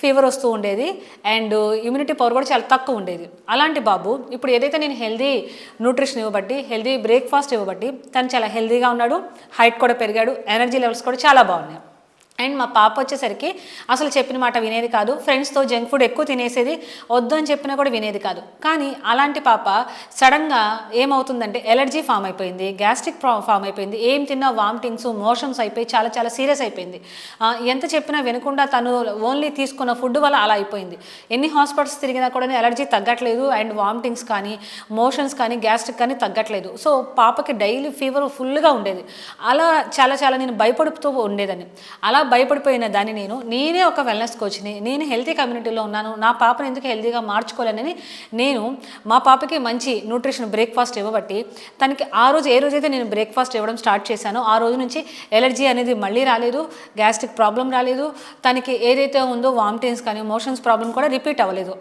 Fever వస్తూ ఉండేది and immunity power కూడా చాలా తక్కువ ఉండేది. అలాంటి బాబు ఇప్పుడు ఏదైతే నేను హెల్దీ న్యూట్రిషన్ ఇవ్వబట్టి, హెల్దీ బ్రేక్ఫాస్ట్ ఇవ్వబట్టి తను చాలా హెల్దీగా ఉన్నాడు, హైట్ కూడా పెరిగాడు, ఎనర్జీ లెవెల్స్ కూడా చాలా బాగున్నాయి. అండ్ మా పాప వచ్చేసరికి అసలు చెప్పిన మాట వినేది కాదు, ఫ్రెండ్స్తో జంక్ ఫుడ్ ఎక్కువ తినేసేది, వద్దు అని చెప్పినా కూడా వినేది కాదు. కానీ అలాంటి పాప సడన్గా ఏమవుతుందంటే ఎలర్జీ ఫామ్ అయిపోయింది, గ్యాస్ట్రిక్ ఫామ్ అయిపోయింది, ఏం తిన్నా వామిటింగ్స్, మోషన్స్ అయిపోయి చాలా చాలా సీరియస్ అయిపోయింది. ఎంత చెప్పినా వినకుండా తను ఓన్లీ తీసుకున్న ఫుడ్ వల్ల అలా అయిపోయింది. ఎన్ని హాస్పిటల్స్ తిరిగినా కూడా ఎలర్జీ తగ్గట్లేదు అండ్ వామిటింగ్స్ కానీ, మోషన్స్ కానీ, గ్యాస్ట్రిక్ కానీ తగ్గట్లేదు. సో పాపకి డైలీ ఫీవర్ ఫుల్గా ఉండేది. అలా చాలా చాలా నేను భయపడుతూ ఉండేదాన్ని. అలా భయపడిపోయిన దాన్ని నేనే ఒక వెల్నెస్ కోచ్ని, నేను హెల్తీ కమ్యూనిటీలో ఉన్నాను, నా పాపను ఎందుకు హెల్తీగా మార్చుకోవాలని నేను మా పాపకి మంచి న్యూట్రిషన్ బ్రేక్ఫాస్ట్ ఇవ్వబట్టి తనకి ఆ రోజు ఏ రోజైతే నేను బ్రేక్ఫాస్ట్ ఇవ్వడం స్టార్ట్ చేశానో ఆ రోజు నుంచి ఎలర్జీ అనేది మళ్ళీ రాలేదు, గ్యాస్ట్రిక్ ప్రాబ్లం రాలేదు, తనకి ఏదైతే ఉందో వామిటింగ్స్ కానీ మోషన్స్ ప్రాబ్లం కూడా రిపీట్ అవ్వలేదు.